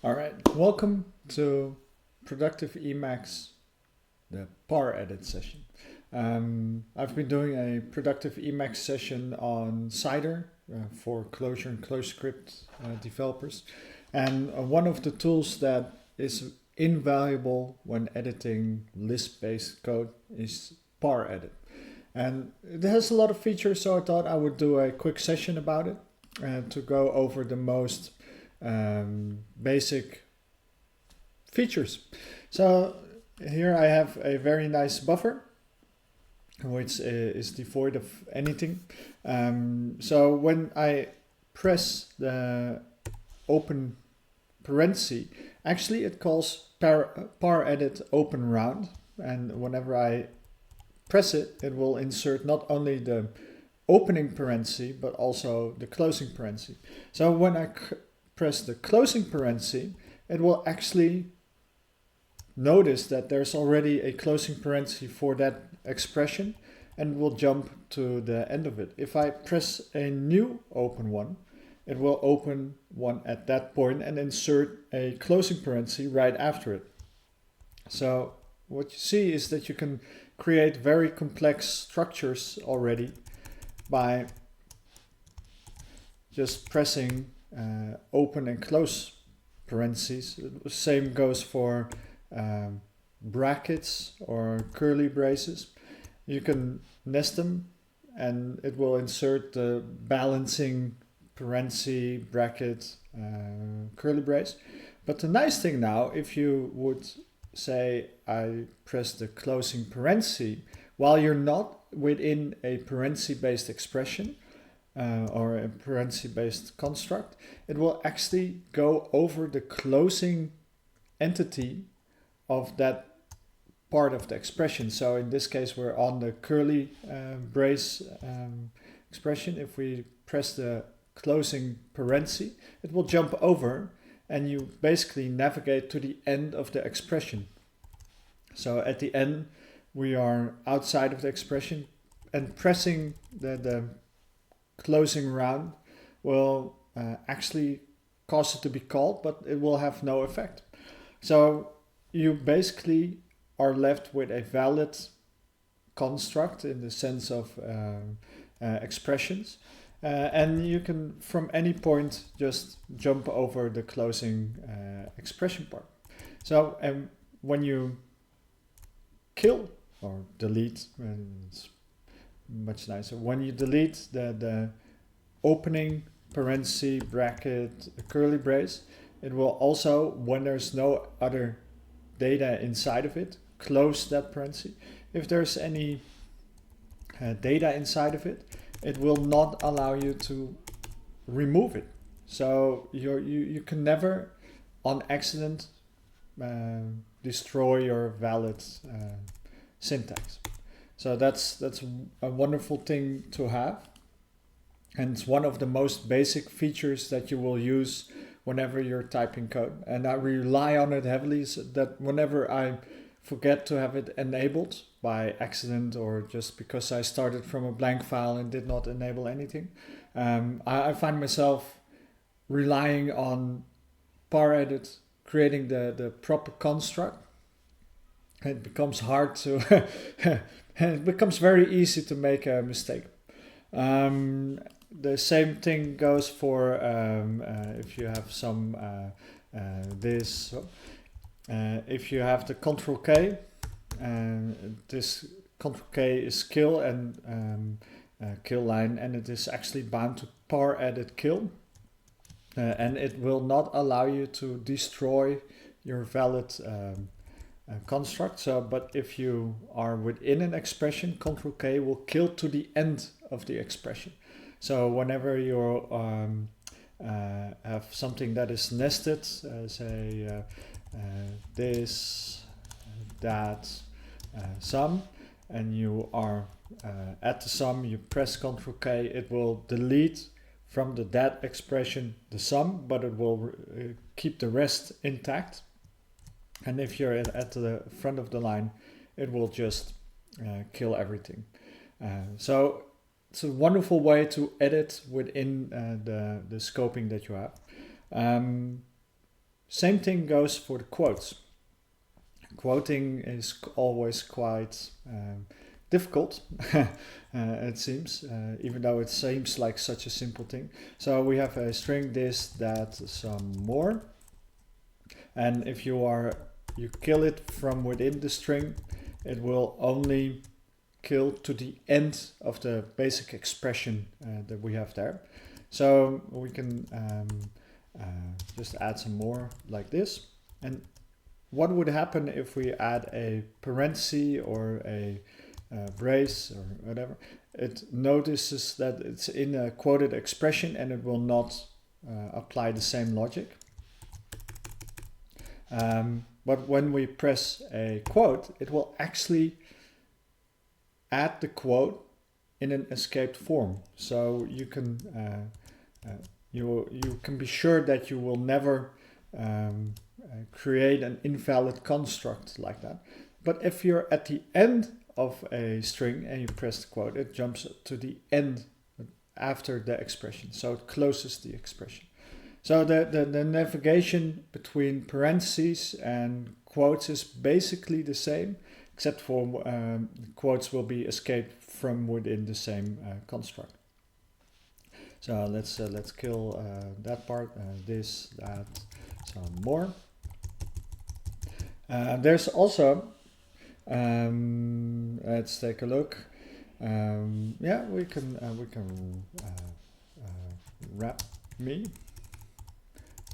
All right, welcome to Productive Emacs, the Paredit session. I've been doing a Productive Emacs session on Cider for Clojure and ClojureScript developers. And one of the tools that is invaluable when editing Lisp-based code is Paredit. And it has a lot of features, so I thought I would do a quick session about it to go over the most basic features. So here I have a very nice buffer which is devoid of anything. So when I press the open parenthesis, actually it calls paredit open round, and whenever I press it, it will insert not only the opening parenthesis but also the closing parenthesis. So when I press the closing parenthesis, it will actually notice that there's already a closing parenthesis for that expression and will jump to the end of it. If I press a new open one, it will open one at that point and insert a closing parenthesis right after it. So what you see is that you can create very complex structures already by just pressing open and close parentheses. The same goes for brackets or curly braces. You can nest them and it will insert the balancing parenthesis, bracket, curly brace. But the nice thing now, if you would say I press the closing parenthesis while you're not within a parenthesis based expression or a parenthesis based construct, it will actually go over the closing entity of that part of the expression. So in this case we're on the curly brace expression. If we press the closing parenthesis, it will jump over and you basically navigate to the end of the expression. So at the end we are outside of the expression, and pressing the closing round will actually cause it to be called, but it will have no effect. So you basically are left with a valid construct in the sense of expressions, and you can from any point just jump over the closing expression part. So when you kill or delete, it's much nicer. When you delete the opening parenthesis, bracket, curly brace, it will also, when there's no other data inside of it, close that parenthesis. If there's any data inside of it, it will not allow you to remove it. So you can never on accident destroy your valid syntax. So that's a wonderful thing to have, and it's one of the most basic features that you will use whenever you're typing code. And I rely on it heavily, so that whenever I forget to have it enabled by accident or just because I started from a blank file and did not enable anything, I find myself relying on Paredit creating the proper construct. It becomes hard to it becomes very easy to make a mistake. The same thing goes for if you have some this. If you have the Control K, this Control K is kill and kill line, and it is actually bound to Paredit kill, and it will not allow you to destroy your valid construct. So, but if you are within an expression, Control K will kill to the end of the expression. So whenever you have something that is nested, say this, that, sum, and you are at the sum, you press Control K, it will delete from the that expression the sum, but it will keep the rest intact. And if you're at the front of the line, it will just kill everything. So it's a wonderful way to edit within the scoping that you have. Same thing goes for the quotes. Quoting is always quite difficult, it seems, even though it seems like such a simple thing. So we have a string this, that, some more, and if you kill it from within the string, it will only kill to the end of the basic expression that we have there. So we can just add some more like this. And what would happen if we add a parenthesis or a brace or whatever? It notices that it's in a quoted expression and it will not apply the same logic. But when we press a quote, it will actually add the quote in an escaped form. So you can you can be sure that you will never create an invalid construct like that. But if you're at the end of a string and you press the quote, it jumps to the end after the expression. So it closes the expression. So the navigation between parentheses and quotes is basically the same, except for quotes will be escaped from within the same construct. So let's kill that part, this, that, some more. There's also, let's take a look. Yeah, we can wrap me.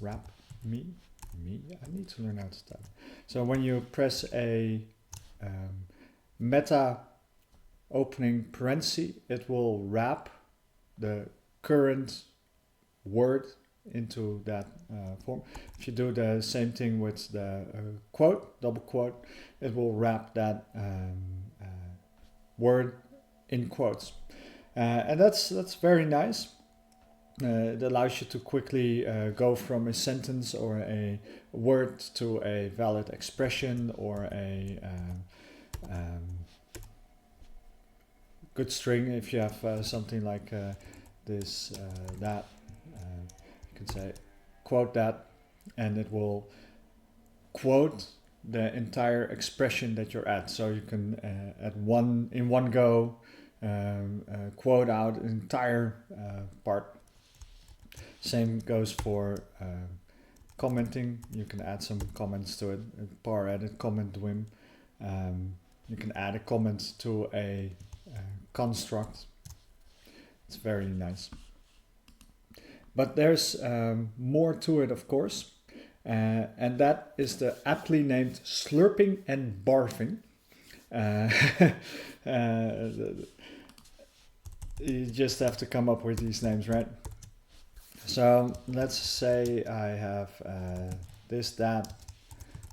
I need to learn how to type. So when you press a meta opening parenthesis, it will wrap the current word into that form. If you do the same thing with the quote, double quote, it will wrap that word in quotes. And that's very nice. It allows you to quickly go from a sentence or a word to a valid expression or a good string. If you have something like this, that, you can say quote that, and it will quote the entire expression that you're at. So you can in one go quote out an entire part. Same goes for commenting. You can add some comments to it. Paredit comment Dwim. You can add a comment to a construct. It's very nice. But there's more to it, of course. And that is the aptly named slurping and barfing. You just have to come up with these names, right? So let's say I have this, that,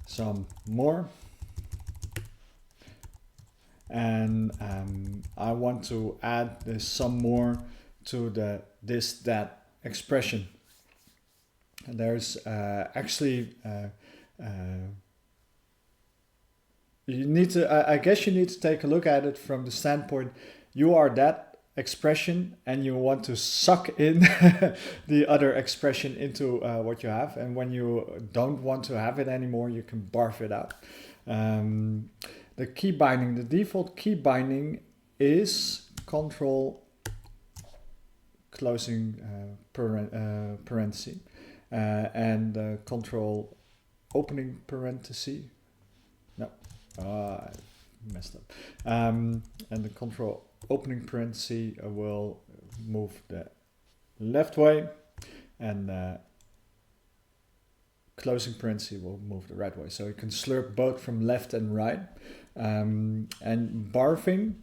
some more. And I want to add this some more to the this, that expression. And there's actually you need to, I guess you need to take a look at it from the standpoint, you are that expression and you want to suck in the other expression into what you have, and when you don't want to have it anymore, you can barf it out. The key binding, the default key binding is control closing parenthesis and control opening parenthesis. No, I messed up. And the control opening parenthesis will move the left way, and closing parenthesis will move the right way. So you can slurp both from left and right. And barfing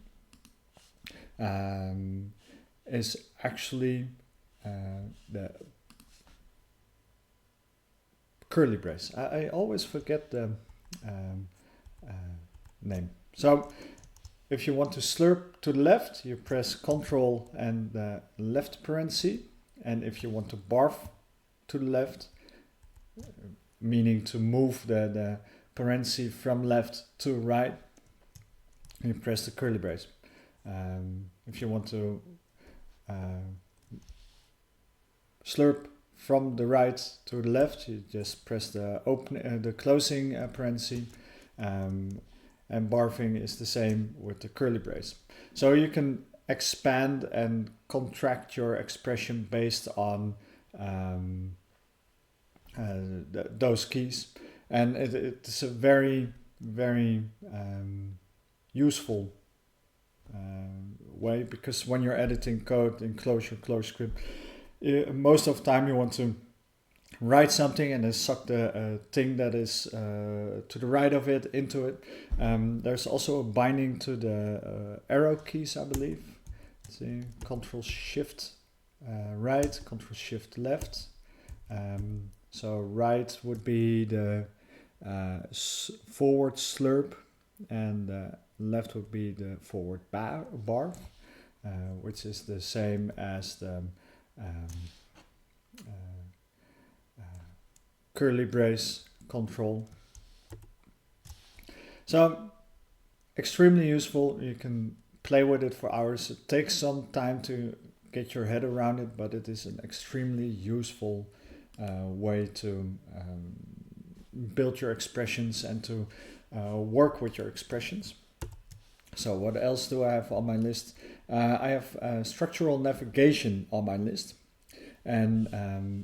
is actually the curly brace. I always forget the name. So if you want to slurp to the left, you press Control and the left parenthesis. And if you want to barf to the left, meaning to move the parenthesis from left to right, you press the curly brace. If you want to slurp from the right to the left, you just press the the closing parenthesis, and barfing is the same with the curly brace. So you can expand and contract your expression based on those keys, and it's a very useful way, because when you're editing code in ClojureScript, most of the time you want to write something and then suck the thing that is to the right of it into it. There's also a binding to the arrow keys, I believe. Let's see, Control Shift right, Control Shift left. So right would be the forward slurp, and left would be the forward bar, which is the same as the curly brace control. So extremely useful. You can play with it for hours. It takes some time to get your head around it, but it is an extremely useful way to build your expressions and to work with your expressions. So what else do I have on my list? I have structural navigation on my list. And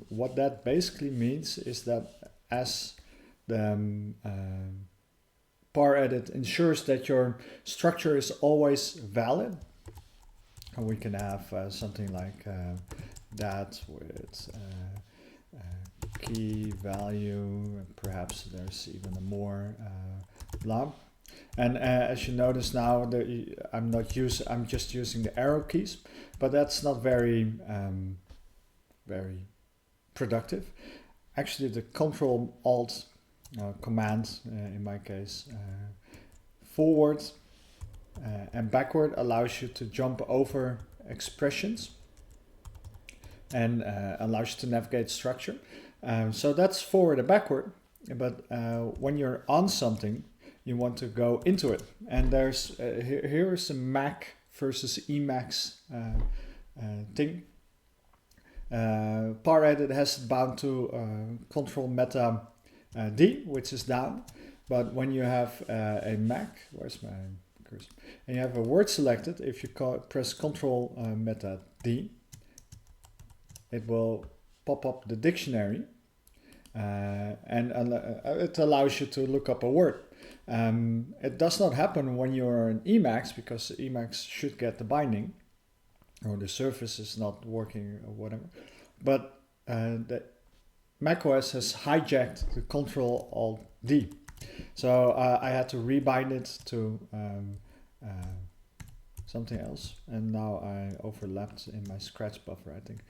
what that basically means is that as the Paredit ensures that your structure is always valid, and we can have something like that with key value, perhaps there's even a more blah. And as you notice now, I'm just using the arrow keys, but that's not very productive. Actually, the Control Alt command, in my case, forward and backward allows you to jump over expressions and allows you to navigate structure. So that's forward and backward, but when you're on something, you want to go into it. And there's here is a Mac versus Emacs thing. Paredit has it bound to Control Meta D, which is down. But when you have a Mac, where's my cursor? And you have a word selected, if you press Control Meta D, it will pop up the dictionary, and it allows you to look up a word. It does not happen when you're in Emacs, because Emacs should get the binding, or the surface is not working or whatever. But the macOS has hijacked the Control Alt D. So I had to rebind it to something else, and now I overlapped in my scratch buffer, I think.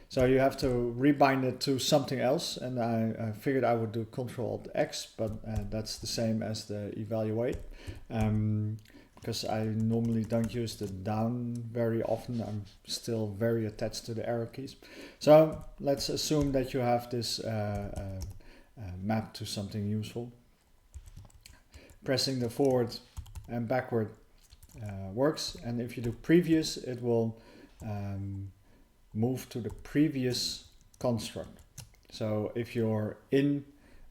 So you have to rebind it to something else, and I figured I would do Control Alt X, but that's the same as the evaluate. Because I normally don't use the down very often. I'm still very attached to the arrow keys. So let's assume that you have this map to something useful. Pressing the forward and backward works, and if you do previous, it will move to the previous construct. So if you're in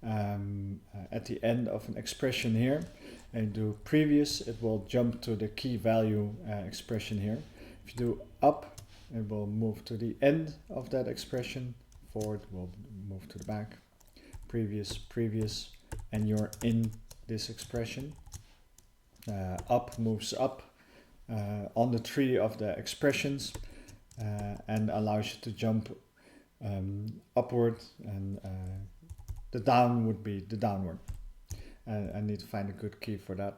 at the end of an expression here and do previous, it will jump to the key value expression here. If you do up, it will move to the end of that expression. Forward will move to the back. Previous, and you're in this expression. Up moves up on the tree of the expressions, and allows you to jump upward, and the down would be the downward. I need to find a good key for that.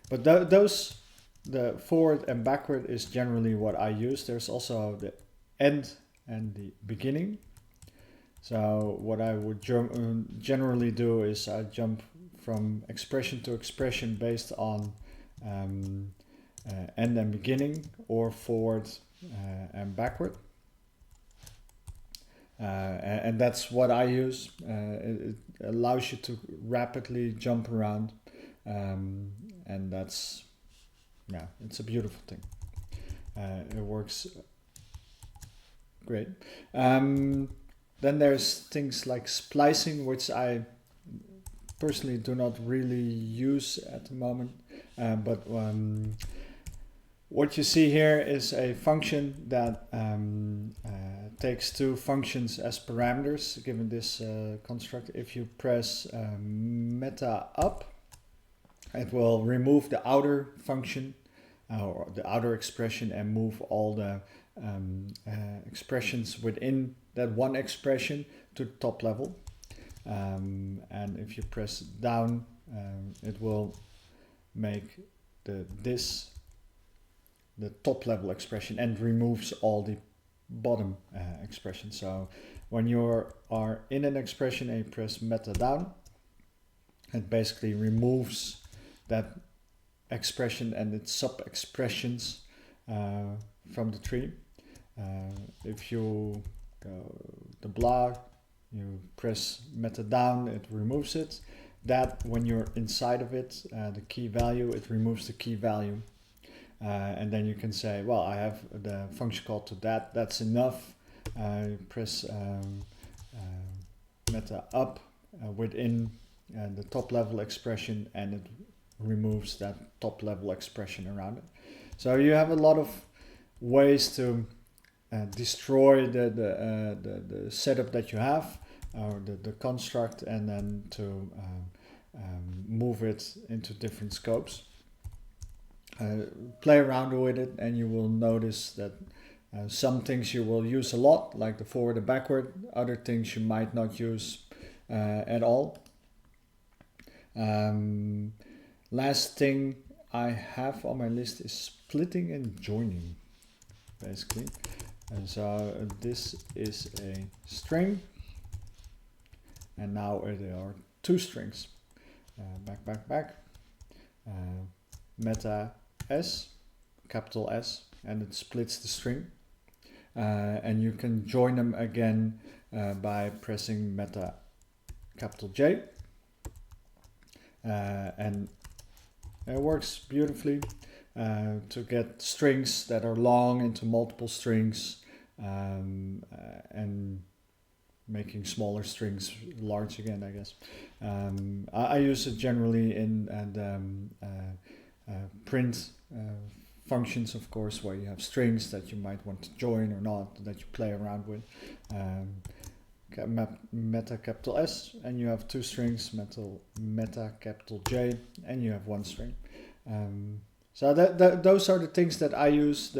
But the forward and backward is generally what I use. There's also the end and the beginning. So what I would generally do is I jump from expression to expression based on end and beginning, or forward and backward. And that's what I use. It allows you to rapidly jump around, and that's, yeah, it's a beautiful thing. It works Great. Then there's things like splicing, which I personally do not really use at the moment. But what you see here is a function that takes two functions as parameters given this construct. If you press meta up, it will remove the outer function or the outer expression and move all the expressions within that one expression to top level. And if you press down, it will make the top level expression and removes all the bottom expression. So when you are in an expression and you press meta down, it basically removes that expression and its sub-expressions from the tree. If you go to blah, you press meta down, it removes it. That when you're inside of it, the key value, it removes the key value. And then you can say, well, I have the function call to that, that's enough. Press meta up within the top level expression, and it removes that top level expression around it. So you have a lot of ways to destroy the setup that you have, or the construct, and then to move it into different scopes. Play around with it and you will notice that some things you will use a lot, like the forward and backward. Other things you might not use at all. Last thing I have on my list is splitting and joining, basically. And so this is a string, and now there are two strings. Back. Meta S, capital S, and it splits the string. And you can join them again by pressing meta capital J. And it works beautifully to get strings that are long into multiple strings, and making smaller strings large again, I guess. I use it generally in print functions, of course, where you have strings that you might want to join or not, that you play around with. Meta capital S, and you have two strings, meta capital J, and you have one string. So those are the things that I use.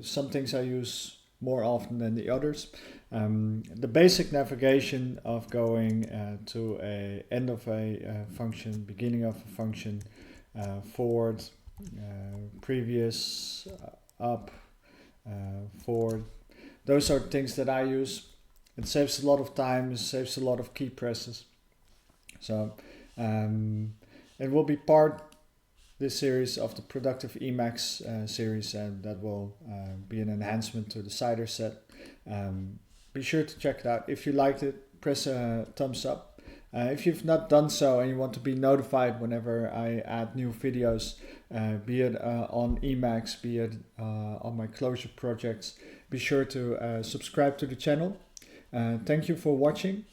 Some things I use more often than the others. The basic navigation of going to a end of a function, beginning of a function, forward, previous, up, forward. Those are things that I use. It saves a lot of time, it saves a lot of key presses. So it will be part, this series, of the Productive Emacs series, and that will be an enhancement to the CIDR set. Be sure to check it out. If you liked it, press a thumbs up. If you've not done so and you want to be notified whenever I add new videos, be it on Emacs, be it on my Clojure projects, be sure to subscribe to the channel. Thank you for watching.